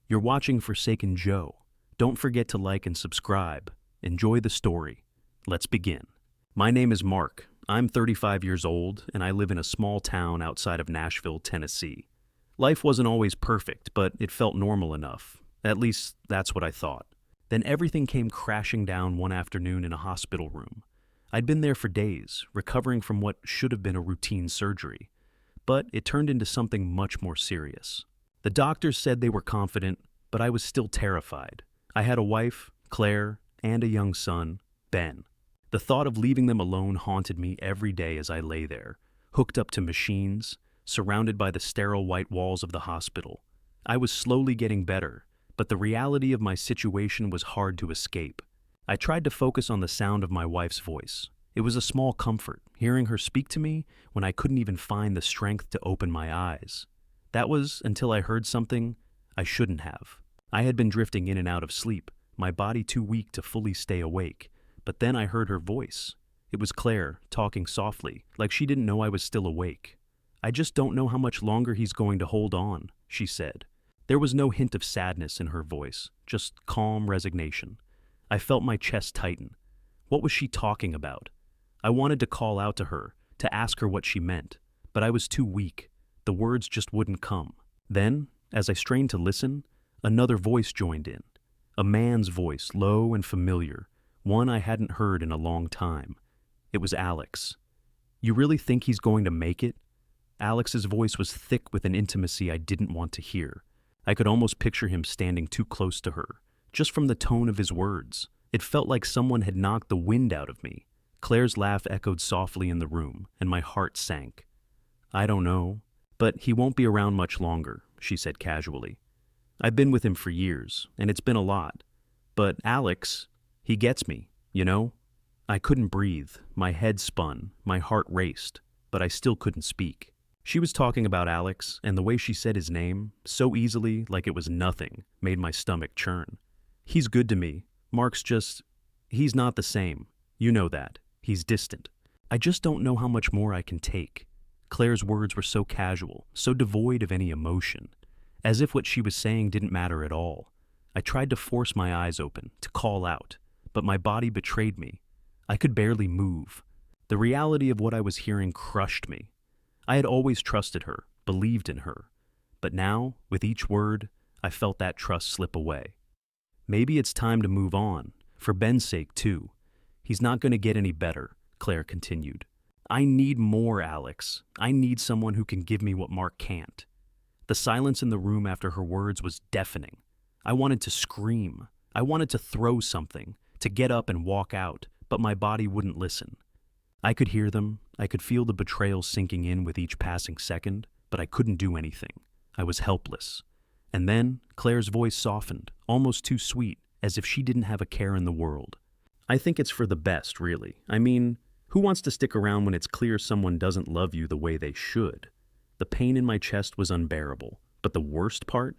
You're watching Forsaken Joe. Don't forget to like and subscribe. Enjoy the story. Let's begin. My name is Mark. I'm 35 years old, and I live in a small town outside of Nashville, Tennessee. Life wasn't always perfect, but it felt normal enough. At least, that's what I thought. Then everything came crashing down one afternoon in a hospital room. I'd been there for days, recovering from what should have been a routine surgery. But it turned into something much more serious. The doctors said they were confident, but I was still terrified. I had a wife, Claire, and a young son, Ben. The thought of leaving them alone haunted me every day as I lay there, hooked up to machines, surrounded by the sterile white walls of the hospital. I was slowly getting better, but the reality of my situation was hard to escape. I tried to focus on the sound of my wife's voice. It was a small comfort, hearing her speak to me when I couldn't even find the strength to open my eyes. That was until I heard something I shouldn't have. I had been drifting in and out of sleep, my body too weak to fully stay awake. But then I heard her voice. It was Claire, talking softly, like she didn't know I was still awake. "I just don't know how much longer he's going to hold on," she said. There was no hint of sadness in her voice, just calm resignation. I felt my chest tighten. What was she talking about? I wanted to call out to her, to ask her what she meant, but I was too weak. The words just wouldn't come. Then, as I strained to listen, another voice joined in. A man's voice, low and familiar, one I hadn't heard in a long time. It was Alex. "You really think he's going to make it?" Alex's voice was thick with an intimacy I didn't want to hear. I could almost picture him standing too close to her, just from the tone of his words. It felt like someone had knocked the wind out of me. Claire's laugh echoed softly in the room, and my heart sank. "I don't know, but he won't be around much longer," she said casually. "I've been with him for years, and it's been a lot. But Alex, he gets me, you know?" I couldn't breathe. My head spun, my heart raced, but I still couldn't speak. She was talking about Alex, and the way she said his name, so easily, like it was nothing, made my stomach churn. "He's good to me. Mark's just... he's not the same. You know that. He's distant. I just don't know how much more I can take." Claire's words were so casual, so devoid of any emotion, as if what she was saying didn't matter at all. I tried to force my eyes open, to call out, but my body betrayed me. I could barely move. The reality of what I was hearing crushed me. I had always trusted her, believed in her. But now, with each word, I felt that trust slip away. "Maybe it's time to move on, for Ben's sake too. He's not going to get any better," Claire continued. "I need more, Alex. I need someone who can give me what Mark can't." The silence in the room after her words was deafening. I wanted to scream. I wanted to throw something, to get up and walk out, but my body wouldn't listen. I could hear them. I could feel the betrayal sinking in with each passing second, but I couldn't do anything. I was helpless. And then Claire's voice softened, almost too sweet, as if she didn't have a care in the world. "I think it's for the best, really. I mean, who wants to stick around when it's clear someone doesn't love you the way they should?" The pain in my chest was unbearable, but the worst part?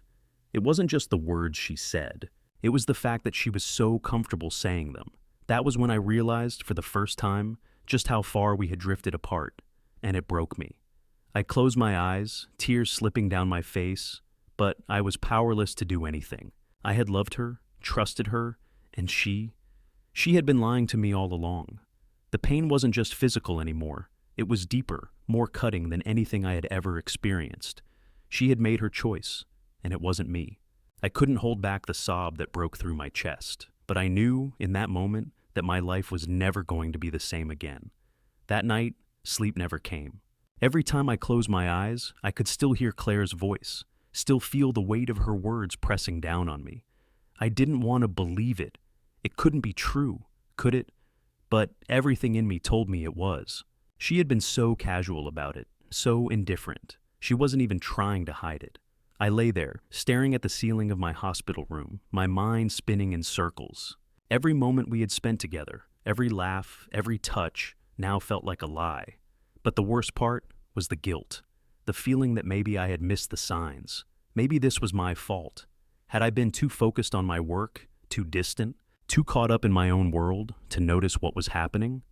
It wasn't just the words she said. It was the fact that she was so comfortable saying them. That was when I realized, for the first time, just how far we had drifted apart, and it broke me. I closed my eyes, tears slipping down my face, but I was powerless to do anything. I had loved her, trusted her, and she had been lying to me all along. The pain wasn't just physical anymore. It was deeper, more cutting than anything I had ever experienced. She had made her choice, and it wasn't me. I couldn't hold back the sob that broke through my chest, but I knew, in that moment, that my life was never going to be the same again. That night, sleep never came. Every time I closed my eyes, I could still hear Claire's voice, still feel the weight of her words pressing down on me. I didn't want to believe it. It couldn't be true, could it? But everything in me told me it was. She had been so casual about it, so indifferent. She wasn't even trying to hide it. I lay there, staring at the ceiling of my hospital room, my mind spinning in circles. Every moment we had spent together, every laugh, every touch, now felt like a lie. But the worst part was the guilt, the feeling that maybe I had missed the signs. Maybe this was my fault. Had I been too focused on my work, too distant, too caught up in my own world to notice what was happening?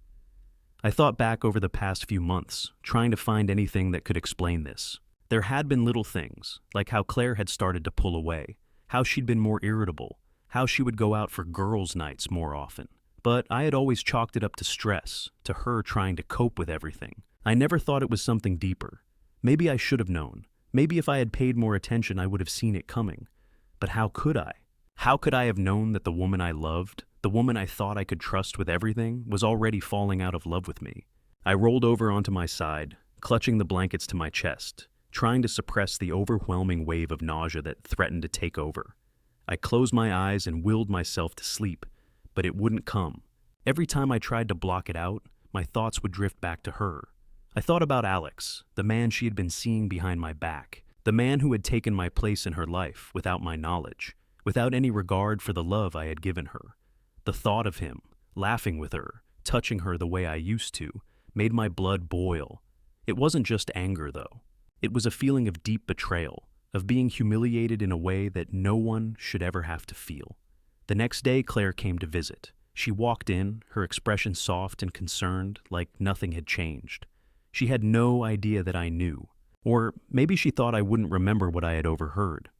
I thought back over the past few months, trying to find anything that could explain this. There had been little things, like how Claire had started to pull away, how she'd been more irritable, how she would go out for girls' nights more often. But I had always chalked it up to stress, to her trying to cope with everything. I never thought it was something deeper. Maybe I should have known. Maybe if I had paid more attention, I would have seen it coming. But how could I? How could I have known that the woman I loved, the woman I thought I could trust with everything, was already falling out of love with me? I rolled over onto my side, clutching the blankets to my chest, trying to suppress the overwhelming wave of nausea that threatened to take over. I closed my eyes and willed myself to sleep, but it wouldn't come. Every time I tried to block it out, my thoughts would drift back to her. I thought about Alex, the man she had been seeing behind my back, the man who had taken my place in her life without my knowledge, without any regard for the love I had given her. The thought of him, laughing with her, touching her the way I used to, made my blood boil. It wasn't just anger, though. It was a feeling of deep betrayal, of being humiliated in a way that no one should ever have to feel. The next day, Claire came to visit. She walked in, her expression soft and concerned, like nothing had changed. She had no idea that I knew. Or maybe she thought I wouldn't remember what I had overheard.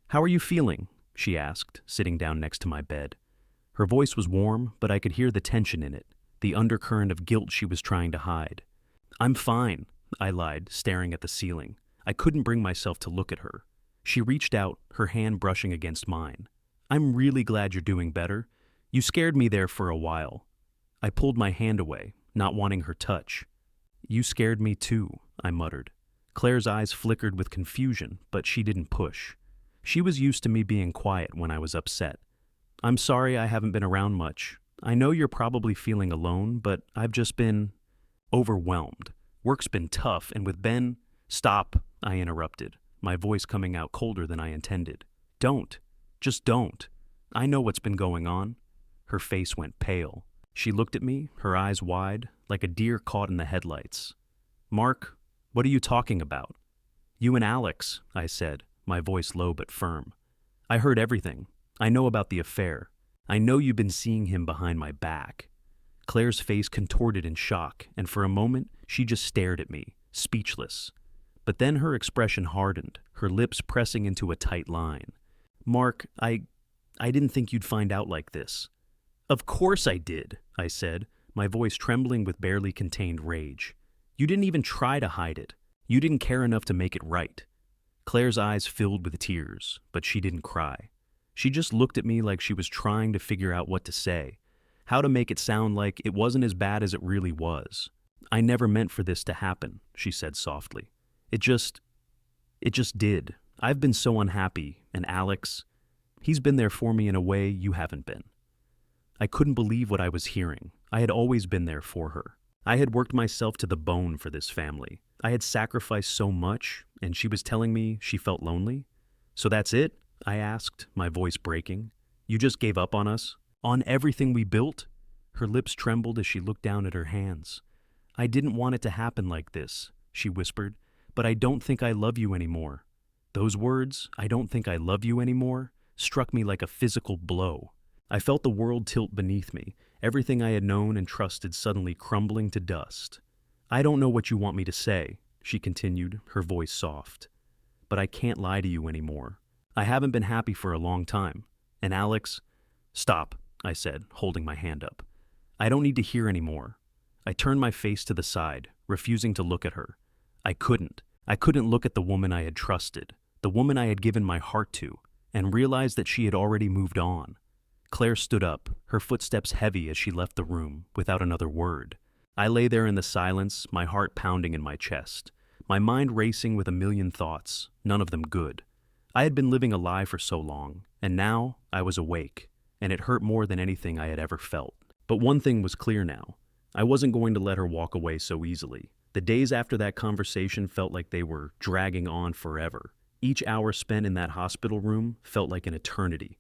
"How are you feeling?" she asked, sitting down next to my bed. Her voice was warm, but I could hear the tension in it, the undercurrent of guilt she was trying to hide. "I'm fine," I lied, staring at the ceiling. I couldn't bring myself to look at her. She reached out, her hand brushing against mine. "I'm really glad you're doing better. You scared me there for a while." I pulled my hand away, not wanting her touch. "You scared me too," I muttered. Claire's eyes flickered with confusion, but she didn't push. She was used to me being quiet when I was upset. "I'm sorry I haven't been around much. I know you're probably feeling alone, but I've just been overwhelmed. Work's been tough, and with Ben—" "Stop," I interrupted, my voice coming out colder than I intended. "Don't. Just don't. I know what's been going on." Her face went pale. She looked at me, her eyes wide, like a deer caught in the headlights. "Mark, what are you talking about?" "You and Alex," I said, my voice low but firm. "I heard everything. I know about the affair. I know you've been seeing him behind my back." Claire's face contorted in shock, and for a moment she just stared at me, speechless. But then her expression hardened, her lips pressing into a tight line. "Mark, I didn't think you'd find out like this." "Of course I did," I said, my voice trembling with barely contained rage. "You didn't even try to hide it. You didn't care enough to make it right." Claire's eyes filled with tears, but she didn't cry. She just looked at me like she was trying to figure out what to say, how to make it sound like it wasn't as bad as it really was. "I never meant for this to happen," she said softly. It just did. I've been so unhappy, and Alex, he's been there for me in a way you haven't been." I couldn't believe what I was hearing. I had always been there for her. I had worked myself to the bone for this family. I had sacrificed so much, and she was telling me she felt lonely. "So that's it?" I asked, my voice breaking. "You just gave up on us? On everything we built?" Her lips trembled as she looked down at her hands. "I didn't want it to happen like this," she whispered, "but I don't think I love you anymore." Those words, "I don't think I love you anymore," struck me like a physical blow. I felt the world tilt beneath me, everything I had known and trusted suddenly crumbling to dust. "I don't know what you want me to say," she continued, her voice soft. "But I can't lie to you anymore. I haven't been happy for a long time. And Alex—" "Stop," I said, holding my hand up. "I don't need to hear any more." I turned my face to the side, refusing to look at her. I couldn't look at the woman I had trusted, the woman I had given my heart to, and realized that she had already moved on. Claire stood up, her footsteps heavy as she left the room, without another word. I lay there in the silence, my heart pounding in my chest, my mind racing with a million thoughts, none of them good. I had been living a lie for so long, and now I was awake, and it hurt more than anything I had ever felt. But one thing was clear now. I wasn't going to let her walk away so easily. The days after that conversation felt like they were dragging on forever. Each hour spent in that hospital room felt like an eternity.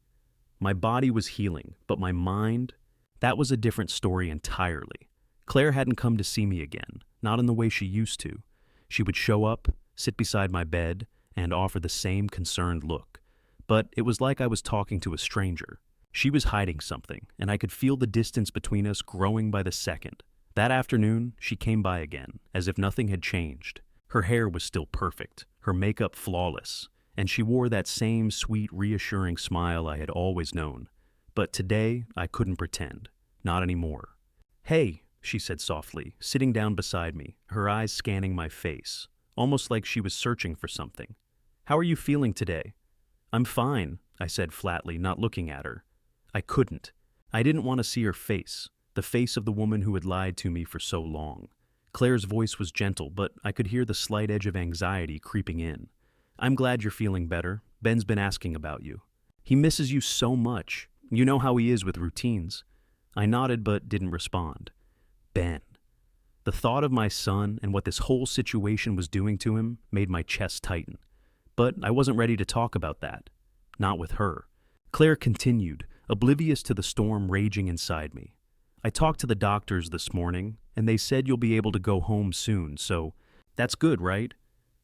My body was healing, but my mind, that was a different story entirely. Claire hadn't come to see me again, not in the way she used to. She would show up, sit beside my bed, and offer the same concerned look. But it was like I was talking to a stranger. She was hiding something, and I could feel the distance between us growing by the second. That afternoon, she came by again, as if nothing had changed. Her hair was still perfect, her makeup flawless, and she wore that same sweet, reassuring smile I had always known. But today, I couldn't pretend. Not anymore. "Hey," she said softly, sitting down beside me, her eyes scanning my face, almost like she was searching for something. "How are you feeling today?" "I'm fine," I said flatly, not looking at her. I couldn't. I didn't want to see her face, the face of the woman who had lied to me for so long. Claire's voice was gentle, but I could hear the slight edge of anxiety creeping in. "I'm glad you're feeling better. Ben's been asking about you. He misses you so much. You know how he is with routines." I nodded but didn't respond. Ben. The thought of my son and what this whole situation was doing to him made my chest tighten. But I wasn't ready to talk about that. Not with her. Claire continued, oblivious to the storm raging inside me. "I talked to the doctors this morning, and they said you'll be able to go home soon, so that's good, right?"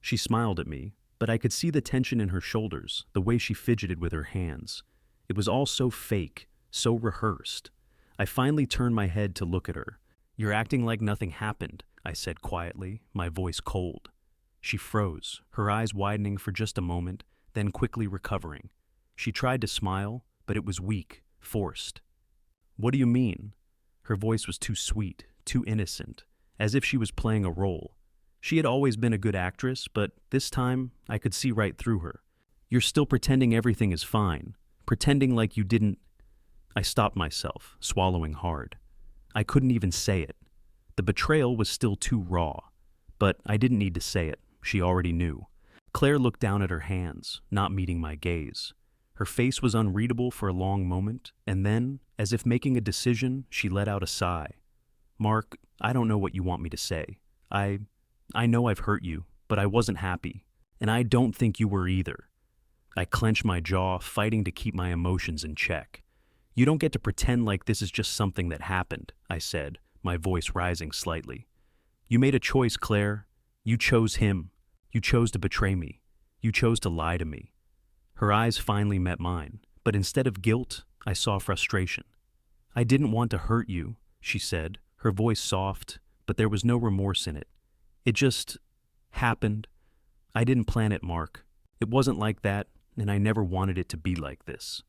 She smiled at me, but I could see the tension in her shoulders, the way she fidgeted with her hands. It was all so fake, so rehearsed. I finally turned my head to look at her. "You're acting like nothing happened," I said quietly, my voice cold. She froze, her eyes widening for just a moment, then quickly recovering. She tried to smile, but it was weak, forced. "What do you mean?" Her voice was too sweet, too innocent, as if she was playing a role. She had always been a good actress, but this time I could see right through her. "You're still pretending everything is fine, pretending like you didn't—" I stopped myself, swallowing hard. I couldn't even say it. The betrayal was still too raw, but I didn't need to say it. She already knew. Claire looked down at her hands, not meeting my gaze. Her face was unreadable for a long moment, and then, as if making a decision, she let out a sigh. "Mark, I don't know what you want me to say. I know I've hurt you, but I wasn't happy, and I don't think you were either." I clenched my jaw, fighting to keep my emotions in check. "You don't get to pretend like this is just something that happened," I said, my voice rising slightly. "You made a choice, Claire. You chose him. You chose to betray me. You chose to lie to me." Her eyes finally met mine, but instead of guilt, I saw frustration. "I didn't want to hurt you," she said, her voice soft, but there was no remorse in it. "It just happened. I didn't plan it, Mark. It wasn't like that, and I never wanted it to be like this."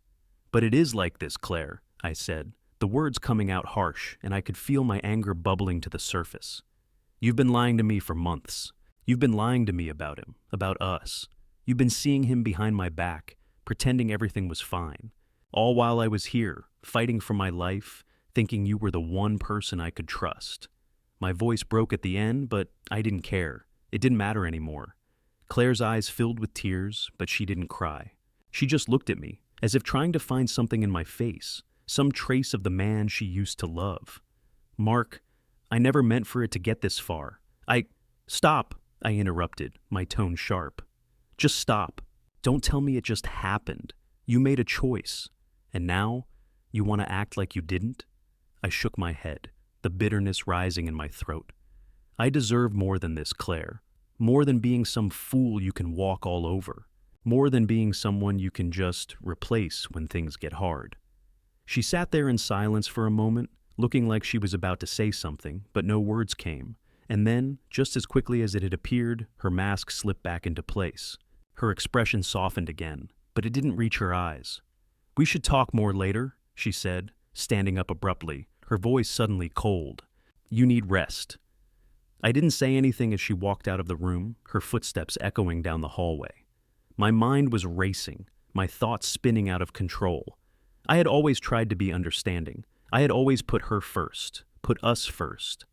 "But it is like this, Claire," I said, the words coming out harsh, and I could feel my anger bubbling to the surface. "You've been lying to me for months. You've been lying to me about him, about us. You've been seeing him behind my back, pretending everything was fine. All while I was here, fighting for my life, thinking you were the one person I could trust." My voice broke at the end, but I didn't care. It didn't matter anymore. Claire's eyes filled with tears, but she didn't cry. She just looked at me, as if trying to find something in my face, some trace of the man she used to love. "Mark, I never meant for it to get this far. Stop," I interrupted, my tone sharp. "Just stop. Don't tell me it just happened. You made a choice. And now, you want to act like you didn't?" I shook my head, the bitterness rising in my throat. "I deserve more than this, Claire. More than being some fool you can walk all over. More than being someone you can just replace when things get hard." She sat there in silence for a moment, looking like she was about to say something, but no words came. And then, just as quickly as it had appeared, her mask slipped back into place. Her expression softened again, but it didn't reach her eyes. "We should talk more later," she said, standing up abruptly, her voice suddenly cold. "You need rest." I didn't say anything as she walked out of the room, her footsteps echoing down the hallway. My mind was racing, my thoughts spinning out of control. I had always tried to be understanding. I had always put her first, put us first.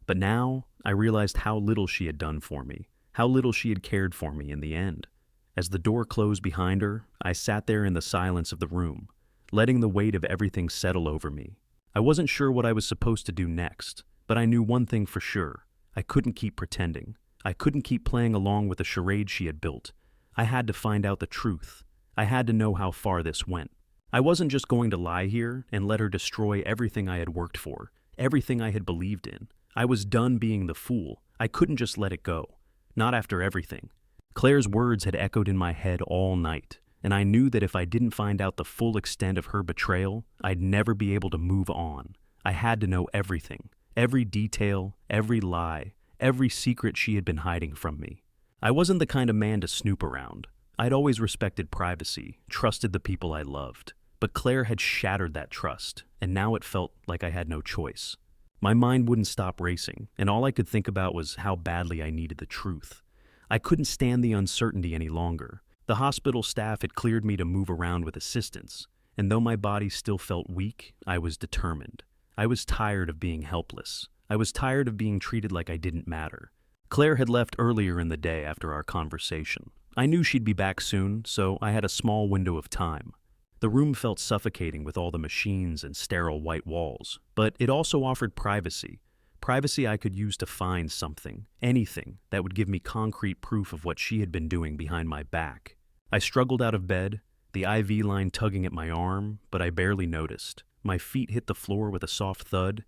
But now, I realized how little she had done for me, how little she had cared for me in the end. As the door closed behind her, I sat there in the silence of the room, letting the weight of everything settle over me. I wasn't sure what I was supposed to do next, but I knew one thing for sure. I couldn't keep pretending. I couldn't keep playing along with the charade she had built. I had to find out the truth. I had to know how far this went. I wasn't just going to lie here and let her destroy everything I had worked for, everything I had believed in. I was done being the fool. I couldn't just let it go. Not after everything. Claire's words had echoed in my head all night, and I knew that if I didn't find out the full extent of her betrayal, I'd never be able to move on. I had to know everything, every detail, every lie, every secret she had been hiding from me. I wasn't the kind of man to snoop around. I'd always respected privacy, trusted the people I loved. But Claire had shattered that trust, and now it felt like I had no choice. My mind wouldn't stop racing, and all I could think about was how badly I needed the truth. I couldn't stand the uncertainty any longer. The hospital staff had cleared me to move around with assistance, and though my body still felt weak, I was determined. I was tired of being helpless. I was tired of being treated like I didn't matter. Claire had left earlier in the day after our conversation. I knew she'd be back soon, so I had a small window of time. The room felt suffocating with all the machines and sterile white walls, but it also offered privacy. Privacy I could use to find something, anything, that would give me concrete proof of what she had been doing behind my back. I struggled out of bed, the IV line tugging at my arm, but I barely noticed. My feet hit the floor with a soft thud,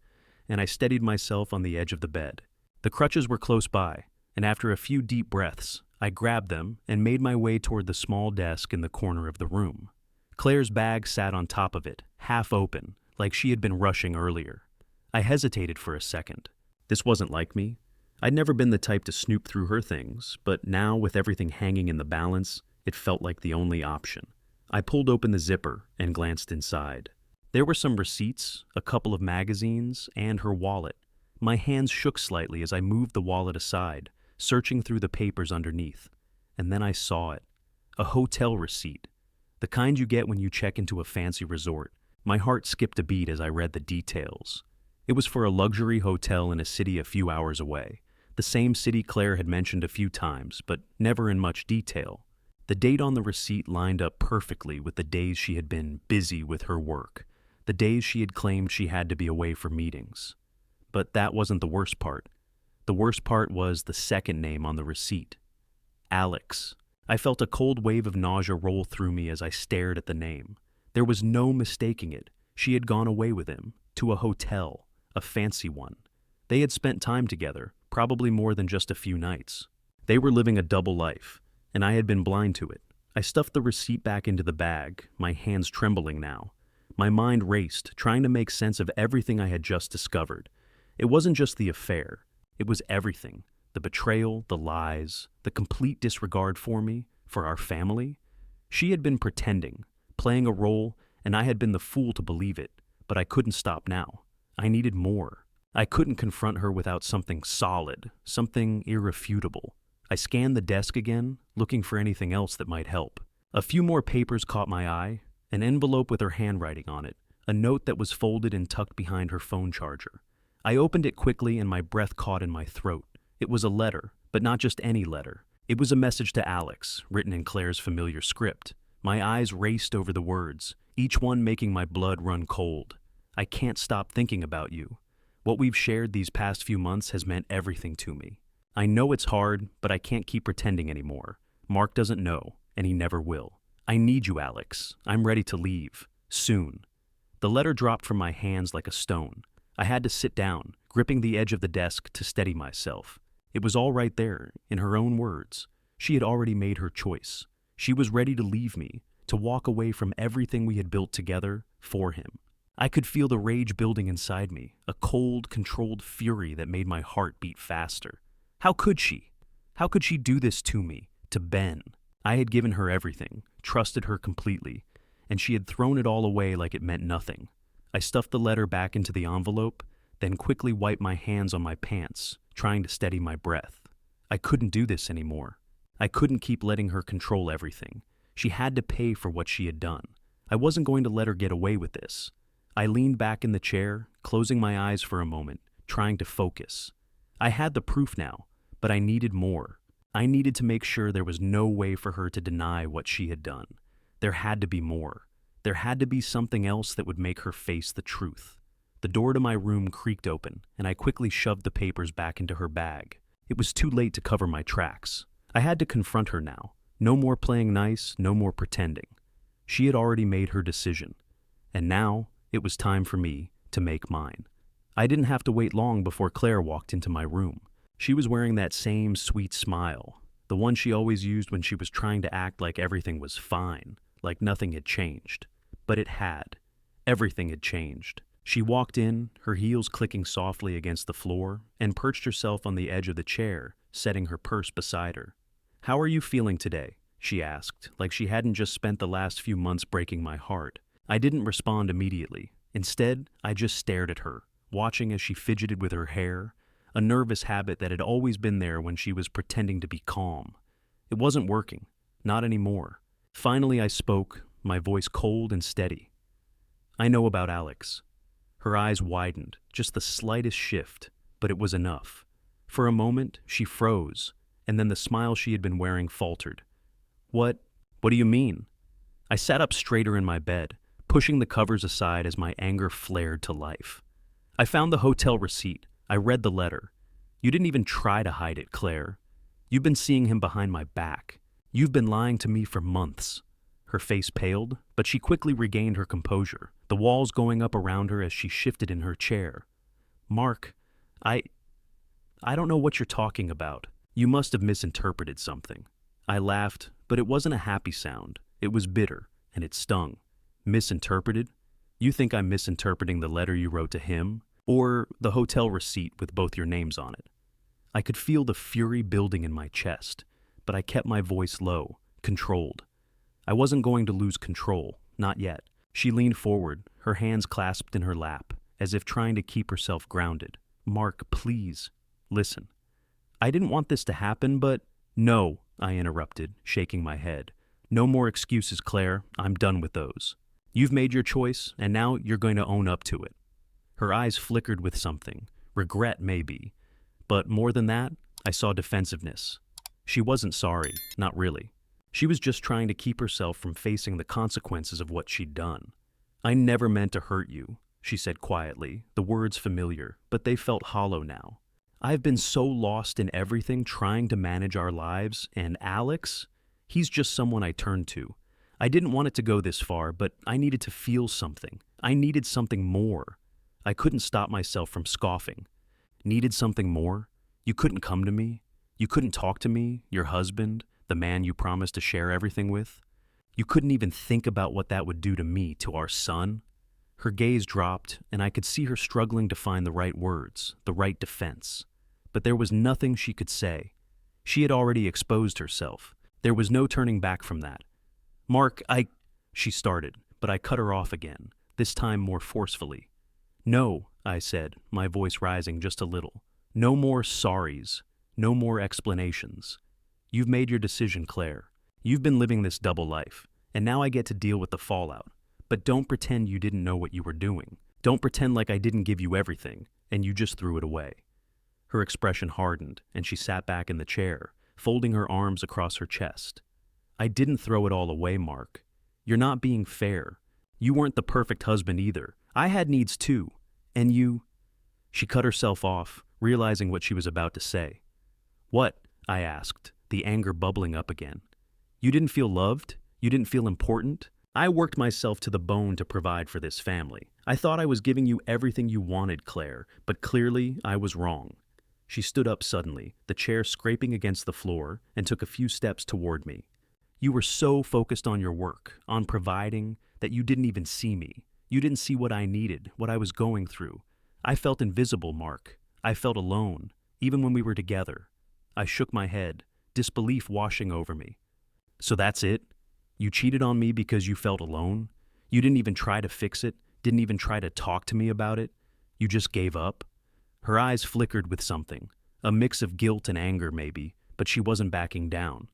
and I steadied myself on the edge of the bed. The crutches were close by, and after a few deep breaths, I grabbed them and made my way toward the small desk in the corner of the room. Claire's bag sat on top of it, half open, like she had been rushing earlier. I hesitated for a second. This wasn't like me. I'd never been the type to snoop through her things, but now, with everything hanging in the balance, it felt like the only option. I pulled open the zipper and glanced inside. There were some receipts, a couple of magazines, and her wallet. My hands shook slightly as I moved the wallet aside, searching through the papers underneath. And then I saw it. A hotel receipt. The kind you get when you check into a fancy resort. My heart skipped a beat as I read the details. It was for a luxury hotel in a city a few hours away. The same city Claire had mentioned a few times, but never in much detail. The date on the receipt lined up perfectly with the days she had been busy with her work, the days she had claimed she had to be away for meetings. But that wasn't the worst part. The worst part was the second name on the receipt. Alex. I felt a cold wave of nausea roll through me as I stared at the name. There was no mistaking it. She had gone away with him, to a hotel, a fancy one. They had spent time together, probably more than just a few nights. They were living a double life, and I had been blind to it. I stuffed the receipt back into the bag, my hands trembling now. My mind raced, trying to make sense of everything I had just discovered. It wasn't just the affair. It was everything. The betrayal, the lies, the complete disregard for me, for our family. She had been pretending, playing a role, and I had been the fool to believe it, but I couldn't stop now. I needed more. I couldn't confront her without something solid, something irrefutable. I scanned the desk again, looking for anything else that might help. A few more papers caught my eye, an envelope with her handwriting on it, a note that was folded and tucked behind her phone charger. I opened it quickly and my breath caught in my throat. It was a letter, but not just any letter. It was a message to Alex, written in Claire's familiar script. My eyes raced over the words, each one making my blood run cold. I can't stop thinking about you. What we've shared these past few months has meant everything to me. I know it's hard, but I can't keep pretending anymore. Mark doesn't know, and he never will. I need you, Alex. I'm ready to leave. Soon. The letter dropped from my hands like a stone. I had to sit down, gripping the edge of the desk to steady myself. It was all right there, in her own words. She had already made her choice. She was ready to leave me, to walk away from everything we had built together for him. I could feel the rage building inside me, a cold, controlled fury that made my heart beat faster. How could she? How could she do this to me, to Ben? I had given her everything, trusted her completely, and she had thrown it all away like it meant nothing. I stuffed the letter back into the envelope, then quickly wiped my hands on my pants, trying to steady my breath. I couldn't do this anymore. I couldn't keep letting her control everything. She had to pay for what she had done. I wasn't going to let her get away with this. I leaned back in the chair, closing my eyes for a moment, trying to focus. I had the proof now, but I needed more. I needed to make sure there was no way for her to deny what she had done. There had to be more. There had to be something else that would make her face the truth. The door to my room creaked open, and I quickly shoved the papers back into her bag. It was too late to cover my tracks. I had to confront her now. No more playing nice, no more pretending. She had already made her decision, and now it was time for me to make mine. I didn't have to wait long before Claire walked into my room. She was wearing that same sweet smile, the one she always used when she was trying to act like everything was fine, like nothing had changed. But it had. Everything had changed. She walked in, her heels clicking softly against the floor, and perched herself on the edge of the chair, setting her purse beside her. "How are you feeling today?" she asked, like she hadn't just spent the last few months breaking my heart. I didn't respond immediately. Instead, I just stared at her, watching as she fidgeted with her hair, a nervous habit that had always been there when she was pretending to be calm. It wasn't working. Not anymore. Finally, I spoke, my voice cold and steady. I know about Alex. Her eyes widened, just the slightest shift, but it was enough. For a moment, she froze, and then the smile she had been wearing faltered. What do you mean? I sat up straighter in my bed, pushing the covers aside as my anger flared to life. I found the hotel receipt. I read the letter. You didn't even try to hide it, Claire. You've been seeing him behind my back. You've been lying to me for months. Her face paled, but she quickly regained her composure, the walls going up around her as she shifted in her chair. Mark, I don't know what you're talking about. You must have misinterpreted something. I laughed, but it wasn't a happy sound. It was bitter, and it stung. Misinterpreted? You think I'm misinterpreting the letter you wrote to him? Or the hotel receipt with both your names on it? I could feel the fury building in my chest, but I kept my voice low, controlled. I wasn't going to lose control, not yet. She leaned forward, her hands clasped in her lap, as if trying to keep herself grounded. Mark, please, listen. I didn't want this to happen, but... No, I interrupted, shaking my head. No more excuses, Claire. I'm done with those. You've made your choice, and now you're going to own up to it. Her eyes flickered with something. Regret, maybe. But more than that, I saw defensiveness. She wasn't sorry, not really. She was just trying to keep herself from facing the consequences of what she'd done. I never meant to hurt you, she said quietly, the words familiar, but they felt hollow now. I've been so lost in everything trying to manage our lives, and Alex, he's just someone I turned to. I didn't want it to go this far, but I needed to feel something. I needed something more. I couldn't stop myself from scoffing. Needed something more? You couldn't come to me? You couldn't talk to me, your husband, the man you promised to share everything with? You couldn't even think about what that would do to me, to our son? Her gaze dropped, and I could see her struggling to find the right words, the right defense. But there was nothing she could say. She had already exposed herself. There was no turning back from that. Mark, she started, but I cut her off again, this time more forcefully. No, I said, my voice rising just a little. No more sorries. No more explanations. You've made your decision, Claire. You've been living this double life, and now I get to deal with the fallout. But don't pretend you didn't know what you were doing. Don't pretend like I didn't give you everything, and you just threw it away. Her expression hardened, and she sat back in the chair, folding her arms across her chest. I didn't throw it all away, Mark. You're not being fair. You weren't the perfect husband either. I had needs too. And you... She cut herself off, realizing what she was about to say. What? I asked, the anger bubbling up again. You didn't feel loved? You didn't feel important? I worked myself to the bone to provide for this family. I thought I was giving you everything you wanted, Claire, but clearly I was wrong. She stood up suddenly, the chair scraping against the floor, and took a few steps toward me. You were so focused on your work, on providing, that you didn't even see me. You didn't see what I needed, what I was going through. I felt invisible, Mark. I felt alone, even when we were together. I shook my head, disbelief washing over me. So that's it? You cheated on me because you felt alone? You didn't even try to fix it, didn't even try to talk to me about it? You just gave up? Her eyes flickered with something, a mix of guilt and anger maybe, but she wasn't backing down.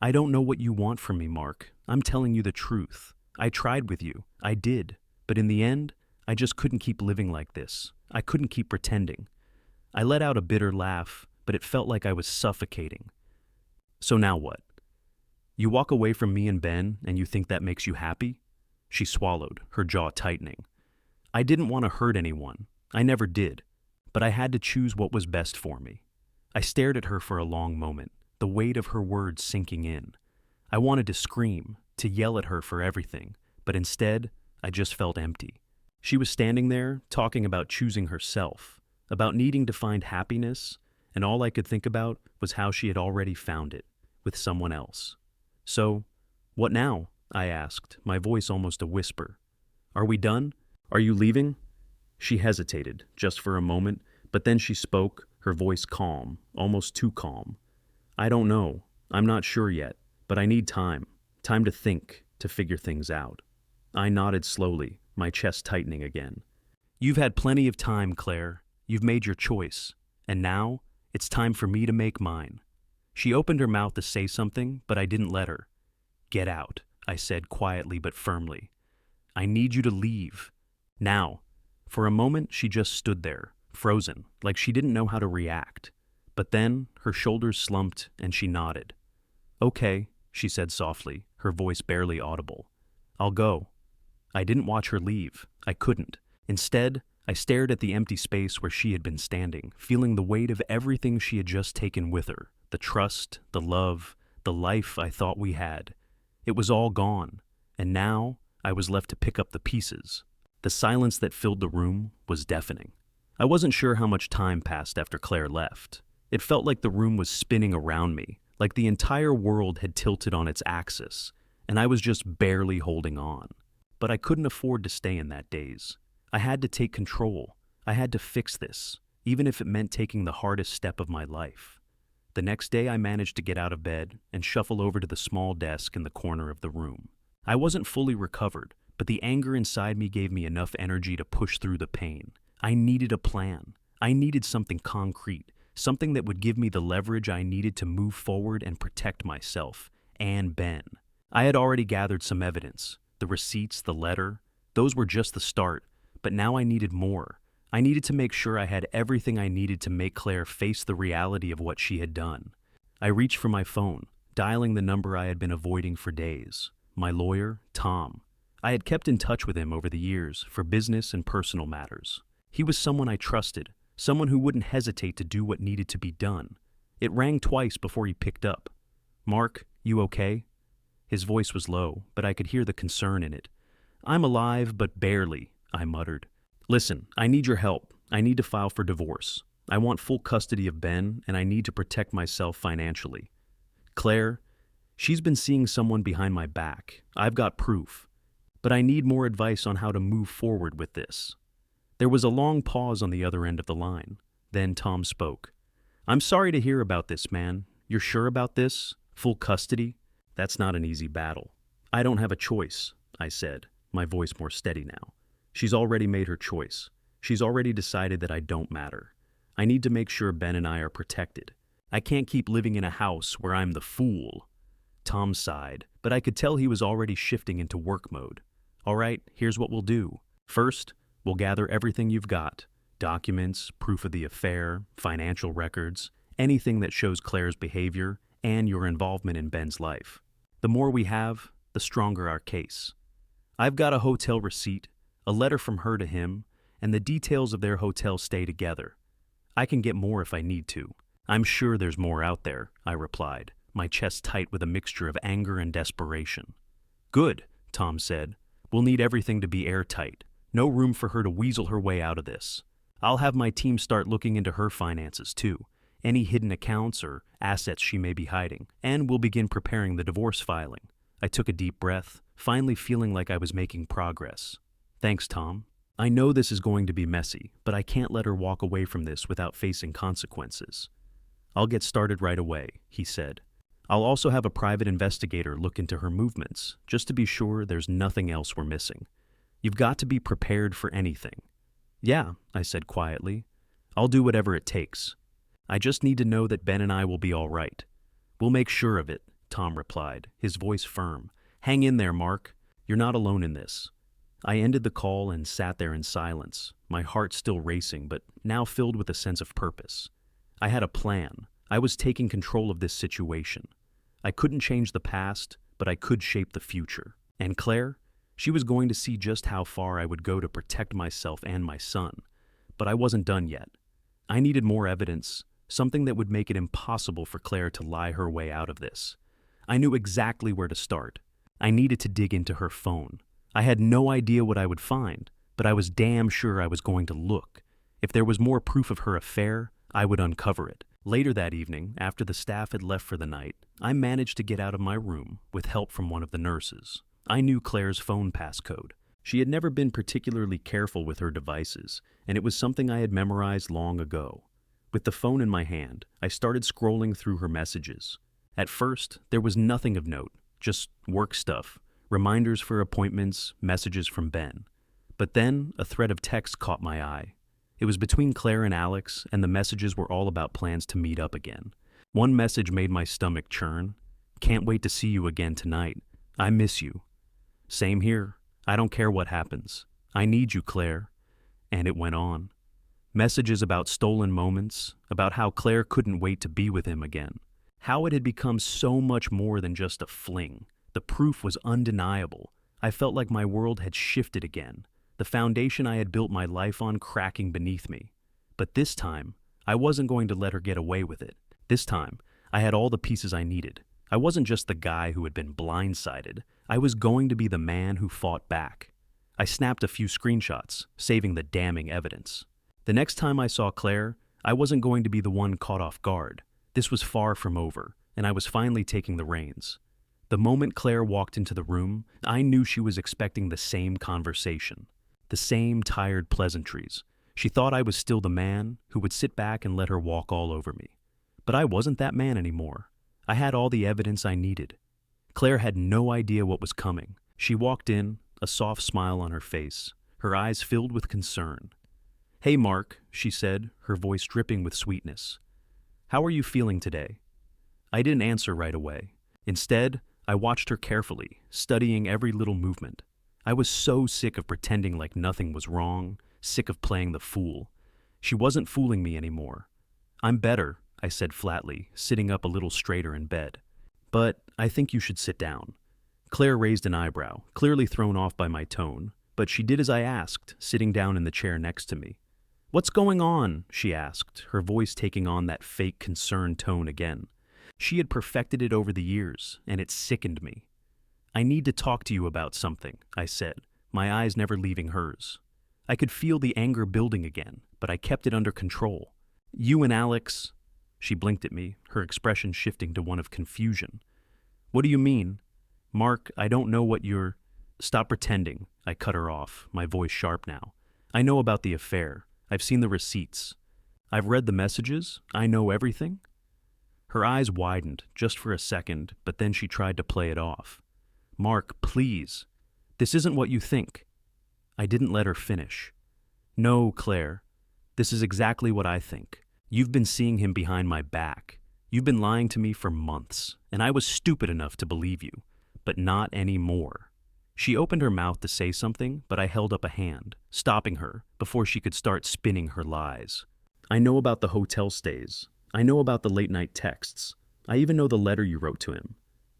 I don't know what you want from me, Mark. I'm telling you the truth. I tried with you. I did. But in the end, I just couldn't keep living like this. I couldn't keep pretending. I let out a bitter laugh, but it felt like I was suffocating. So now what? You walk away from me and Ben, and you think that makes you happy? She swallowed, her jaw tightening. I didn't want to hurt anyone. I never did. But I had to choose what was best for me. I stared at her for a long moment, the weight of her words sinking in. I wanted to scream, to yell at her for everything, but instead, I just felt empty. She was standing there, talking about choosing herself, about needing to find happiness, and all I could think about was how she had already found it, with someone else. So, what now? I asked, my voice almost a whisper. Are we done? Are you leaving? She hesitated, just for a moment, but then she spoke, her voice calm, almost too calm. I don't know. I'm not sure yet, but I need time. Time to think, to figure things out. I nodded slowly, my chest tightening again. You've had plenty of time, Claire. You've made your choice. And now, it's time for me to make mine. She opened her mouth to say something, but I didn't let her. Get out, I said quietly but firmly. I need you to leave. Now. For a moment, she just stood there, frozen, like she didn't know how to react. But then, her shoulders slumped and she nodded. Okay, she said softly, her voice barely audible. I'll go. I didn't watch her leave. I couldn't. Instead, I stared at the empty space where she had been standing, feeling the weight of everything she had just taken with her. The trust, the love, the life I thought we had. It was all gone, and now I was left to pick up the pieces. The silence that filled the room was deafening. I wasn't sure how much time passed after Claire left. It felt like the room was spinning around me, like the entire world had tilted on its axis, and I was just barely holding on. But I couldn't afford to stay in that daze. I had to take control. I had to fix this, even if it meant taking the hardest step of my life. The next day I managed to get out of bed and shuffle over to the small desk in the corner of the room. I wasn't fully recovered, but the anger inside me gave me enough energy to push through the pain. I needed a plan. I needed something concrete, something that would give me the leverage I needed to move forward and protect myself and Ben. I had already gathered some evidence. The receipts, the letter, those were just the start, but now I needed more. I needed to make sure I had everything I needed to make Claire face the reality of what she had done. I reached for my phone, dialing the number I had been avoiding for days. My lawyer, Tom. I had kept in touch with him over the years for business and personal matters. He was someone I trusted, someone who wouldn't hesitate to do what needed to be done. It rang twice before he picked up. Mark, you okay? His voice was low, but I could hear the concern in it. I'm alive, but barely, I muttered. Listen, I need your help. I need to file for divorce. I want full custody of Ben, and I need to protect myself financially. Claire, she's been seeing someone behind my back. I've got proof. But I need more advice on how to move forward with this. There was a long pause on the other end of the line. Then Tom spoke. I'm sorry to hear about this, man. You're sure about this? Full custody? That's not an easy battle. I don't have a choice, I said, my voice more steady now. She's already made her choice. She's already decided that I don't matter. I need to make sure Ben and I are protected. I can't keep living in a house where I'm the fool. Tom sighed, but I could tell he was already shifting into work mode. All right, here's what we'll do. First, we'll gather everything you've got. Documents, proof of the affair, financial records, anything that shows Claire's behavior and your involvement in Ben's life. The more we have, the stronger our case. I've got a hotel receipt, a letter from her to him, and the details of their hotel stay together. I can get more if I need to. I'm sure there's more out there, I replied, my chest tight with a mixture of anger and desperation. Good, Tom said. We'll need everything to be airtight. No room for her to weasel her way out of this. I'll have my team start looking into her finances too, any hidden accounts or assets she may be hiding, and we'll begin preparing the divorce filing. I took a deep breath, finally feeling like I was making progress. Thanks, Tom. I know this is going to be messy, but I can't let her walk away from this without facing consequences. I'll get started right away, he said. I'll also have a private investigator look into her movements, just to be sure there's nothing else we're missing. You've got to be prepared for anything. Yeah, I said quietly. I'll do whatever it takes. I just need to know that Ben and I will be all right. We'll make sure of it, Tom replied, his voice firm. Hang in there, Mark. You're not alone in this. I ended the call and sat there in silence, my heart still racing, but now filled with a sense of purpose. I had a plan. I was taking control of this situation. I couldn't change the past, but I could shape the future. And Claire? She was going to see just how far I would go to protect myself and my son. But I wasn't done yet. I needed more evidence, something that would make it impossible for Claire to lie her way out of this. I knew exactly where to start. I needed to dig into her phone. I had no idea what I would find, but I was damn sure I was going to look. If there was more proof of her affair, I would uncover it. Later that evening, after the staff had left for the night, I managed to get out of my room with help from one of the nurses. I knew Claire's phone passcode. She had never been particularly careful with her devices, and it was something I had memorized long ago. With the phone in my hand, I started scrolling through her messages. At first, there was nothing of note, just work stuff, reminders for appointments, messages from Ben. But then, a thread of text caught my eye. It was between Claire and Alex, and the messages were all about plans to meet up again. One message made my stomach churn. "Can't wait to see you again tonight. I miss you." "Same here. I don't care what happens. I need you, Claire." And it went on. Messages about stolen moments, about how Claire couldn't wait to be with him again. How it had become so much more than just a fling. The proof was undeniable. I felt like my world had shifted again, the foundation I had built my life on cracking beneath me. But this time, I wasn't going to let her get away with it. This time, I had all the pieces I needed. I wasn't just the guy who had been blindsided. I was going to be the man who fought back. I snapped a few screenshots, saving the damning evidence. The next time I saw Claire, I wasn't going to be the one caught off guard. This was far from over, and I was finally taking the reins. The moment Claire walked into the room, I knew she was expecting the same conversation, the same tired pleasantries. She thought I was still the man who would sit back and let her walk all over me. But I wasn't that man anymore. I had all the evidence I needed. Claire had no idea what was coming. She walked in, a soft smile on her face, her eyes filled with concern. "Hey, Mark," she said, her voice dripping with sweetness. "How are you feeling today?" I didn't answer right away. Instead, I watched her carefully, studying every little movement. I was so sick of pretending like nothing was wrong, sick of playing the fool. She wasn't fooling me anymore. "I'm better," I said flatly, sitting up a little straighter in bed. "But I think you should sit down." Claire raised an eyebrow, clearly thrown off by my tone, but she did as I asked, sitting down in the chair next to me. "What's going on?" she asked, her voice taking on that fake concerned tone again. She had perfected it over the years, and it sickened me. "I need to talk to you about something," I said, my eyes never leaving hers. I could feel the anger building again, but I kept it under control. "You and Alex—" She blinked at me, her expression shifting to one of confusion. "What do you mean?" "Mark, I don't know what you're—" "Stop pretending," I cut her off, my voice sharp now. "I know about the affair. I've seen the receipts. I've read the messages. I know everything." Her eyes widened, just for a second, but then she tried to play it off. "Mark, please. This isn't what you think." I didn't let her finish. "No, Claire. This is exactly what I think. You've been seeing him behind my back. You've been lying to me for months, and I was stupid enough to believe you. But not anymore." She opened her mouth to say something, but I held up a hand, stopping her before she could start spinning her lies. "I know about the hotel stays. I know about the late-night texts. I even know the letter you wrote to him.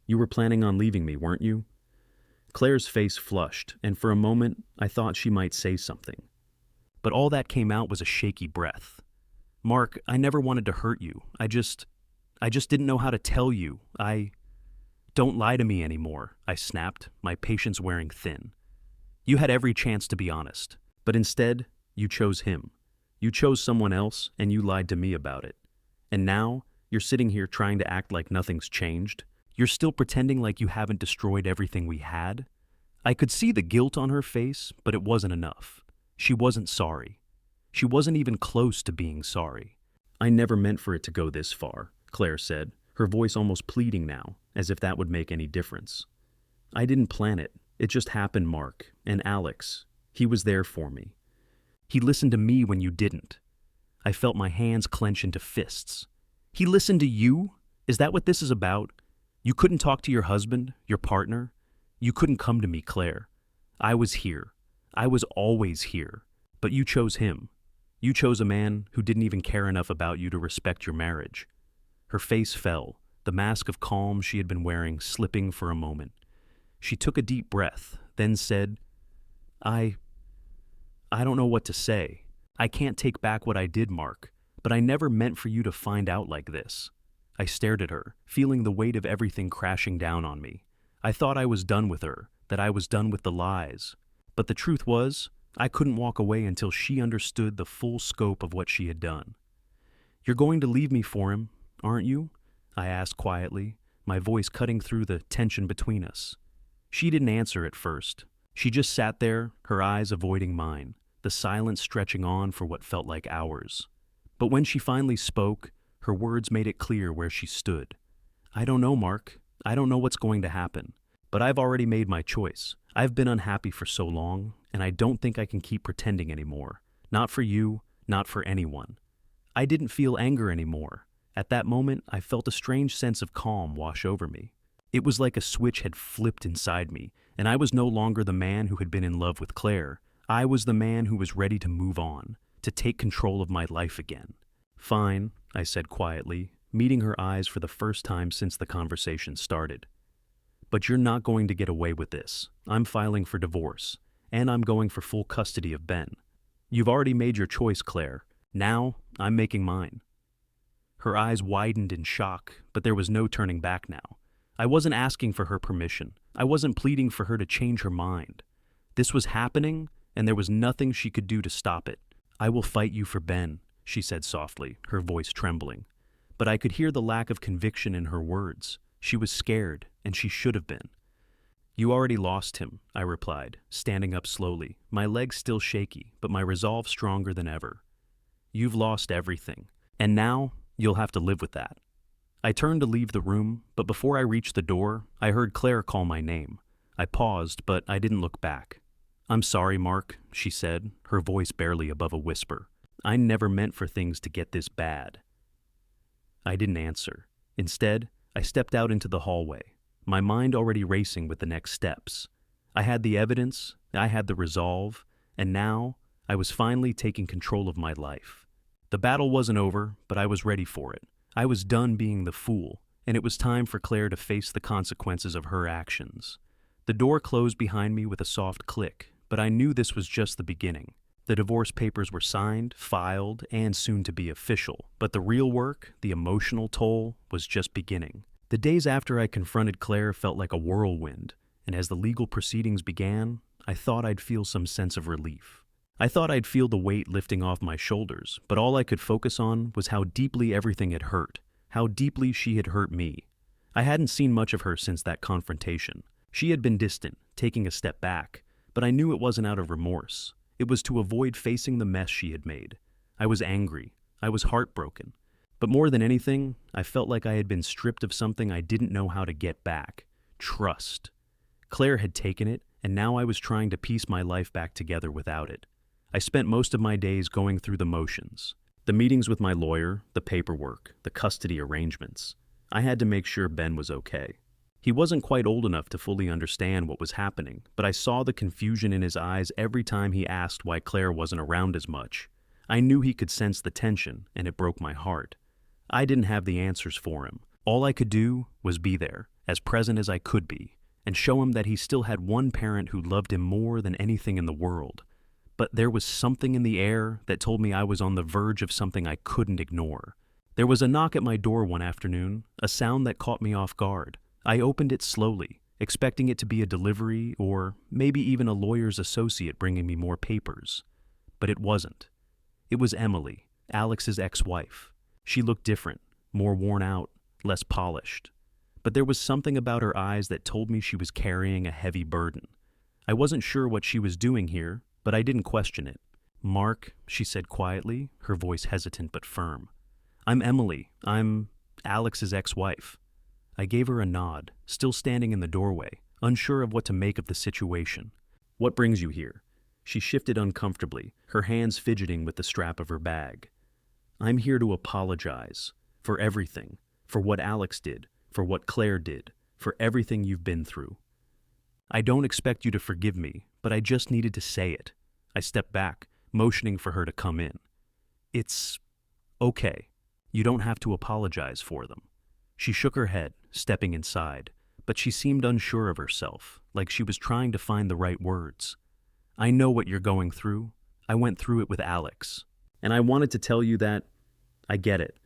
You were planning on leaving me, weren't you?" Claire's face flushed, and for a moment, I thought she might say something. But all that came out was a shaky breath. "Mark, I never wanted to hurt you. I just didn't know how to tell you. Don't lie to me anymore," I snapped, my patience wearing thin. "You had every chance to be honest, but instead, you chose him. You chose someone else, and you lied to me about it. And now, you're sitting here trying to act like nothing's changed. You're still pretending like you haven't destroyed everything we had." I could see the guilt on her face, but it wasn't enough. She wasn't sorry. She wasn't even close to being sorry. "I never meant for it to go this far," Claire said, her voice almost pleading now, as if that would make any difference. "I didn't plan it. It just happened, Mark. And Alex, he was there for me. He listened to me when you didn't." I felt my hands clench into fists. "He listened to you? Is that what this is about? You couldn't talk to your husband, your partner? You couldn't come to me, Claire. I was here. I was always here. But you chose him. You chose a man who didn't even care enough about you to respect your marriage." Her face fell, the mask of calm she had been wearing slipping for a moment. She took a deep breath, then said, I don't know what to say. I can't take back what I did, Mark, but I never meant for you to find out like this." I stared at her, feeling the weight of everything crashing down on me. I thought I was done with her, that I was done with the lies. But the truth was, I couldn't walk away until she understood the full scope of what she had done. "You're going to leave me for him, aren't you?" I asked quietly, my voice cutting through the tension between us. She didn't answer at first. She just sat there, her eyes avoiding mine, the silence stretching on for what felt like hours. But when she finally spoke, her words made it clear where she stood. I don't know, Mark. I don't know what's going to happen. But I've already made my choice. I've been unhappy for so long, and I don't think I can keep pretending anymore. Not for you, not for anyone. I didn't feel anger anymore. At that moment, I felt a strange sense of calm wash over me. It was like a switch had flipped inside me, and I was no longer the man who had been in love with Claire. I was the man who was ready to move on, to take control of my life again. Fine, I said quietly, meeting her eyes for the first time since the conversation started. But you're not going to get away with this. I'm filing for divorce, and I'm going for full custody of Ben. You've already made your choice, Claire. Now, I'm making mine. Her eyes widened in shock, but there was no turning back now. I wasn't asking for her permission. I wasn't pleading for her to change her mind. This was happening, and there was nothing she could do to stop it. I will fight you for Ben, she said softly, her voice trembling. But I could hear the lack of conviction in her words. She was scared, and she should have been. You already lost him, I replied, standing up slowly, my legs still shaky, but my resolve stronger than ever. You've lost everything, and now you'll have to live with that. I turned to leave the room, but before I reached the door, I heard Claire call my name. I paused, but I didn't look back. I'm sorry, Mark, she said, her voice barely above a whisper. I never meant for things to get this bad. I didn't answer. Instead, I stepped out into the hallway, my mind already racing with the next steps. I had the evidence, I had the resolve, and now I was finally taking control of my life. The battle wasn't over, but I was ready for it. I was done being the fool, and it was time for Claire to face the consequences of her actions. The door closed behind me with a soft click, but I knew this was just the beginning. The divorce papers were signed, filed, and soon to be official, but the real work, the emotional toll, was just beginning. The days after I confronted Claire felt like a whirlwind, and as the legal proceedings began, I thought I'd feel some sense of relief. I thought I'd feel the weight lifting off my shoulders, but all I could focus on was how deeply everything had hurt, how deeply she had hurt me. I hadn't seen much of her since that confrontation. She had been distant, taking a step back, but I knew it wasn't out of remorse. It was to avoid facing the mess she had made. I was angry. I was heartbroken. But more than anything, I felt like I had been stripped of something I didn't know how to get back. Trust. Claire had taken it, and now I was trying to piece my life back together without it. I spent most of my days going through the motions. The meetings with my lawyer, the paperwork, the custody arrangements. I had to make sure Ben was okay. He wasn't quite old enough to fully understand what was happening, but I saw the confusion in his eyes every time he asked why Claire wasn't around as much. I knew he could sense the tension, and it broke my heart. I didn't have the answers for him. All I could do was be there, as present as I could be, and show him that he still had one parent who loved him more than anything in the world. But there was something in the air that told me I was on the verge of something I couldn't ignore. There was a knock at my door one afternoon, a sound that caught me off guard. I opened it slowly, expecting it to be a delivery or maybe even a lawyer's associate bringing me more papers. But it wasn't. It was Emily, Alex's ex-wife. She looked different, more worn out, less polished. But there was something about her eyes that told me she was carrying a heavy burden. I wasn't sure what she was doing here, but I didn't question it. "Mark," she said quietly, her voice hesitant but firm. "I'm Emily. I'm Alex's ex-wife." I gave her a nod, still standing in the doorway, unsure of what to make of the situation. "What brings you here?" She shifted uncomfortably, her hands fidgeting with the strap of her bag. "I'm here to apologize. For everything. For what Alex did. For what Claire did. For everything you've been through. I don't expect you to forgive me, but I just needed to say it." I stepped back, motioning for her to come in. "It's okay. You don't have to apologize for them." She shook her head, stepping inside, but she seemed unsure of herself, like she was trying to find the right words. "I know what you're going through. I went through it with Alex. And I wanted to tell you that I get it.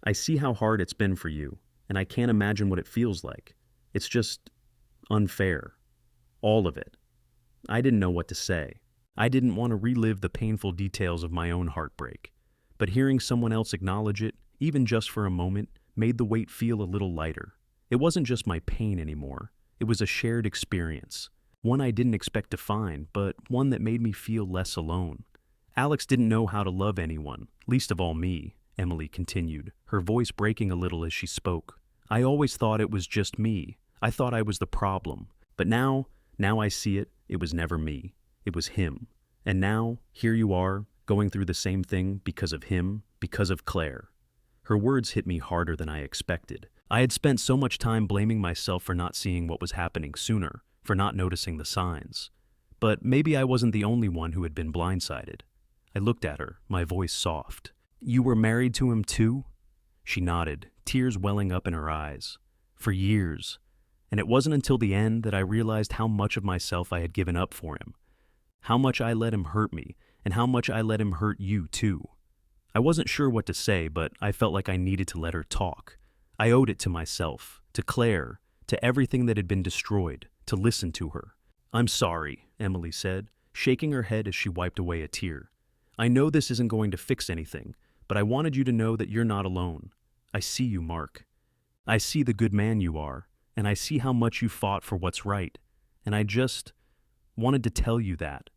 I see how hard it's been for you, and I can't imagine what it feels like. It's just unfair. All of it." I didn't know what to say. I didn't want to relive the painful details of my own heartbreak. But hearing someone else acknowledge it, even just for a moment, made the weight feel a little lighter. It wasn't just my pain anymore. It was a shared experience. One I didn't expect to find, but one that made me feel less alone. "Alex didn't know how to love anyone, least of all me," Emily continued, her voice breaking a little as she spoke. I always thought it was just me. I thought I was the problem. But now I see it. It was never me. It was him. And now, here you are, going through the same thing because of him, because of Claire. Her words hit me harder than I expected. I had spent so much time blaming myself for not seeing what was happening sooner, for not noticing the signs. But maybe I wasn't the only one who had been blindsided. I looked at her, my voice soft. "You were married to him too?" She nodded, tears welling up in her eyes. "For years. And it wasn't until the end that I realized how much of myself I had given up for him. How much I let him hurt me, and how much I let him hurt you too." I wasn't sure what to say, but I felt like I needed to let her talk. I owed it to myself, to Claire, to everything that had been destroyed, to listen to her. "I'm sorry," Emily said, shaking her head as she wiped away a tear. "I know this isn't going to fix anything, but I wanted you to know that you're not alone. I see you, Mark. I see the good man you are, and I see how much you fought for what's right, and I just wanted to tell you that."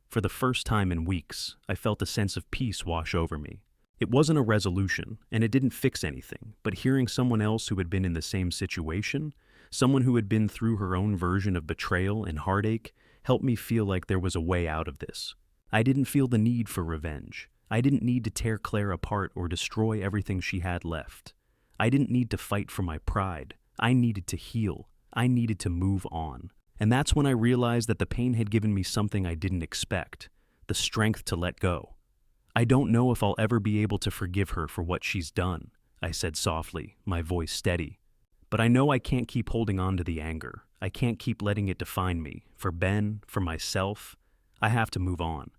For the first time in weeks, I felt a sense of peace wash over me. It wasn't a resolution, and it didn't fix anything, but hearing someone else who had been in the same situation, someone who had been through her own version of betrayal and heartache, helped me feel like there was a way out of this. I didn't feel the need for revenge. I didn't need to tear Claire apart or destroy everything she had left. I didn't need to fight for my pride. I needed to heal. I needed to move on. And that's when I realized that the pain had given me something I didn't expect, the strength to let go. "I don't know if I'll ever be able to forgive her for what she's done," I said softly, my voice steady. "But I know I can't keep holding on to the anger. I can't keep letting it define me. For Ben, for myself, I have to move on."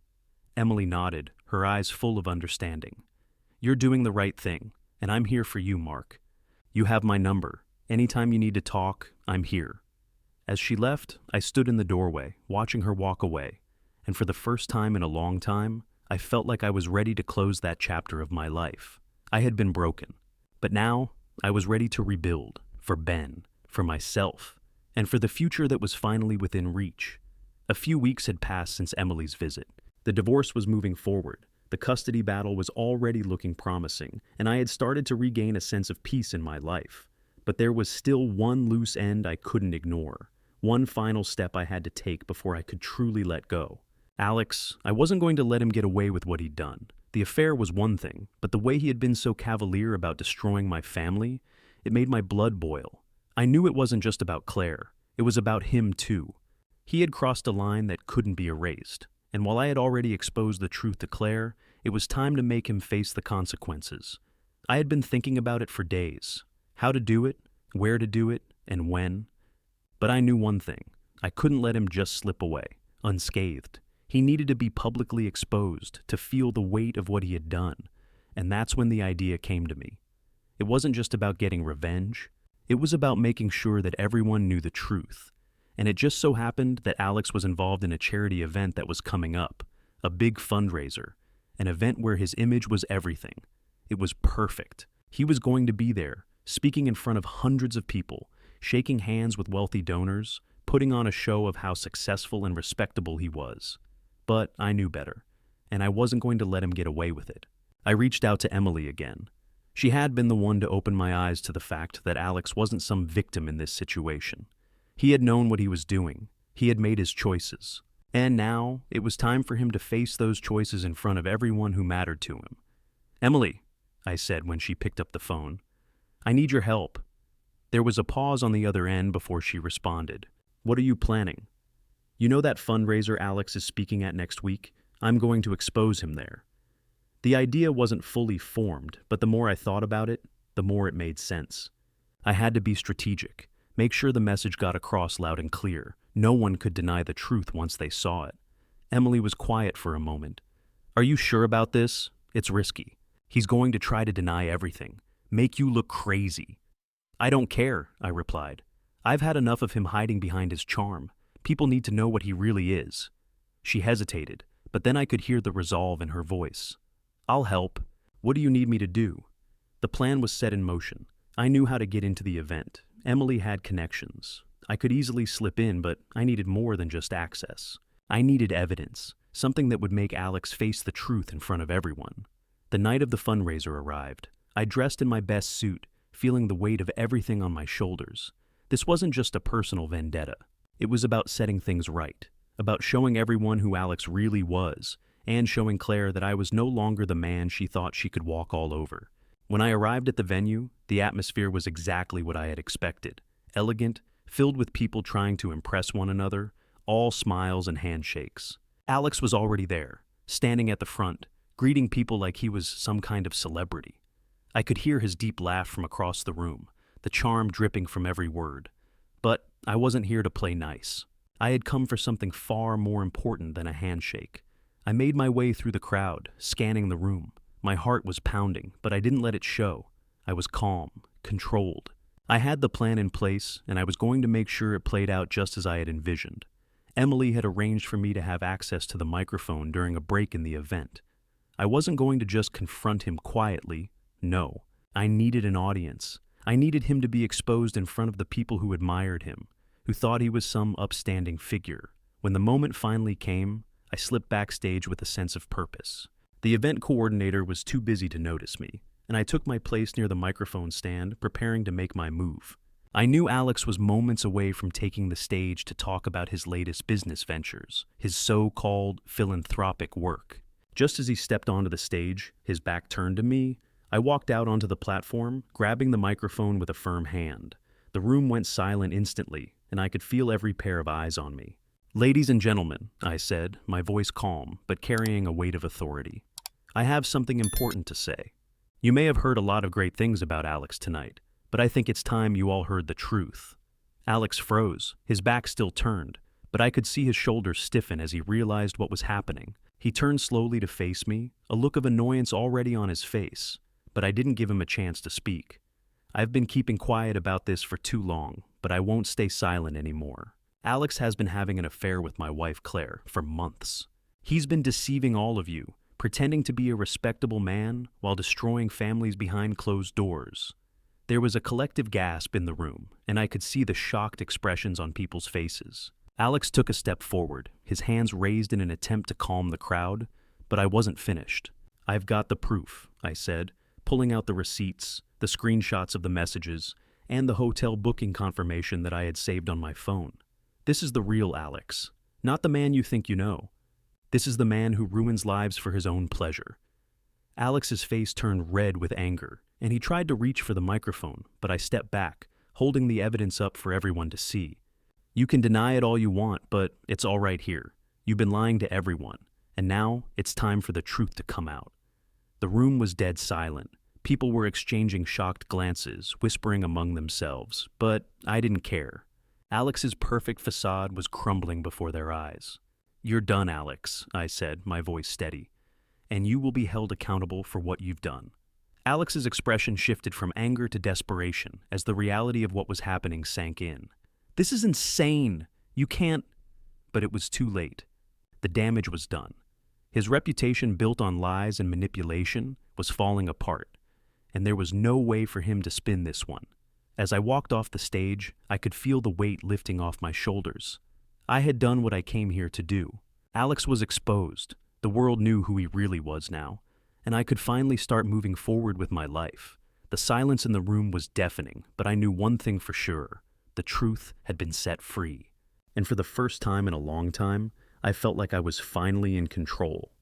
Emily nodded, her eyes full of understanding. "You're doing the right thing, and I'm here for you, Mark. You have my number. Anytime you need to talk, I'm here." As she left, I stood in the doorway, watching her walk away, and for the first time in a long time, I felt like I was ready to close that chapter of my life. I had been broken, but now I was ready to rebuild, for Ben, for myself, and for the future that was finally within reach. A few weeks had passed since Emily's visit. The divorce was moving forward. The custody battle was already looking promising, and I had started to regain a sense of peace in my life. But there was still one loose end I couldn't ignore. One final step I had to take before I could truly let go. Alex, I wasn't going to let him get away with what he'd done. The affair was one thing, but the way he had been so cavalier about destroying my family, it made my blood boil. I knew it wasn't just about Claire. It was about him too. He had crossed a line that couldn't be erased, and while I had already exposed the truth to Claire, it was time to make him face the consequences. I had been thinking about it for days. How to do it, where to do it, and when. But I knew one thing. I couldn't let him just slip away, unscathed. He needed to be publicly exposed, to feel the weight of what he had done. And that's when the idea came to me. It wasn't just about getting revenge. It was about making sure that everyone knew the truth. And it just so happened that Alex was involved in a charity event that was coming up, a big fundraiser, an event where his image was everything. It was perfect. He was going to be there, speaking in front of hundreds of people, shaking hands with wealthy donors, putting on a show of how successful and respectable he was. But I knew better, and I wasn't going to let him get away with it. I reached out to Emily again. She had been the one to open my eyes to the fact that Alex wasn't some victim in this situation. He had known what he was doing. He had made his choices. And now, it was time for him to face those choices in front of everyone who mattered to him. "Emily," I said when she picked up the phone, "I need your help." There was a pause on the other end before she responded. "What are you planning?" "You know that fundraiser Alex is speaking at next week? I'm going to expose him there." The idea wasn't fully formed, but the more I thought about it, the more it made sense. I had to be strategic, make sure the message got across loud and clear. No one could deny the truth once they saw it. Emily was quiet for a moment. "Are you sure about this? It's risky. He's going to try to deny everything, make you look crazy." "I don't care," I replied. "I've had enough of him hiding behind his charm. People need to know what he really is." She hesitated, but then I could hear the resolve in her voice. "I'll help. What do you need me to do?" The plan was set in motion. I knew how to get into the event. Emily had connections. I could easily slip in, but I needed more than just access. I needed evidence, something that would make Alex face the truth in front of everyone. The night of the fundraiser arrived. I dressed in my best suit, feeling the weight of everything on my shoulders. This wasn't just a personal vendetta. It was about setting things right, about showing everyone who Alex really was, and showing Claire that I was no longer the man she thought she could walk all over. When I arrived at the venue, the atmosphere was exactly what I had expected. Elegant, filled with people trying to impress one another, all smiles and handshakes. Alex was already there, standing at the front, greeting people like he was some kind of celebrity. I could hear his deep laugh from across the room, the charm dripping from every word. But I wasn't here to play nice. I had come for something far more important than a handshake. I made my way through the crowd, scanning the room. My heart was pounding, but I didn't let it show. I was calm, controlled. I had the plan in place, and I was going to make sure it played out just as I had envisioned. Emily had arranged for me to have access to the microphone during a break in the event. I wasn't going to just confront him quietly. No, I needed an audience. I needed him to be exposed in front of the people who admired him, who thought he was some upstanding figure. When the moment finally came, I slipped backstage with a sense of purpose. The event coordinator was too busy to notice me, and I took my place near the microphone stand, preparing to make my move. I knew Alex was moments away from taking the stage to talk about his latest business ventures, his so-called philanthropic work. Just as he stepped onto the stage, his back turned to me, I walked out onto the platform, grabbing the microphone with a firm hand. The room went silent instantly, and I could feel every pair of eyes on me. "Ladies and gentlemen," I said, my voice calm, but carrying a weight of authority. "I have something important to say. You may have heard a lot of great things about Alex tonight, but I think it's time you all heard the truth." Alex froze, his back still turned, but I could see his shoulders stiffen as he realized what was happening. He turned slowly to face me, a look of annoyance already on his face, but I didn't give him a chance to speak. "I've been keeping quiet about this for too long, but I won't stay silent anymore. Alex has been having an affair with my wife Claire for months. He's been deceiving all of you, pretending to be a respectable man while destroying families behind closed doors." There was a collective gasp in the room, and I could see the shocked expressions on people's faces. Alex took a step forward, his hands raised in an attempt to calm the crowd, but I wasn't finished. "I've got the proof," I said, pulling out the receipts, the screenshots of the messages, and the hotel booking confirmation that I had saved on my phone. "This is the real Alex, not the man you think you know. This is the man who ruins lives for his own pleasure." Alex's face turned red with anger, and he tried to reach for the microphone, but I stepped back, holding the evidence up for everyone to see. "You can deny it all you want, but it's all right here. You've been lying to everyone, and now it's time for the truth to come out." The room was dead silent. People were exchanging shocked glances, whispering among themselves, but I didn't care. Alex's perfect facade was crumbling before their eyes. "You're done, Alex," I said, my voice steady, "and you will be held accountable for what you've done." Alex's expression shifted from anger to desperation as the reality of what was happening sank in. "This is insane! You can't—" But it was too late. The damage was done. His reputation built on lies and manipulation was falling apart, and there was no way for him to spin this one. As I walked off the stage, I could feel the weight lifting off my shoulders. I had done what I came here to do. Alex was exposed. The world knew who he really was now, and I could finally start moving forward with my life. The silence in the room was deafening, but I knew one thing for sure. The truth had been set free. And for the first time in a long time, I felt like I was finally in control.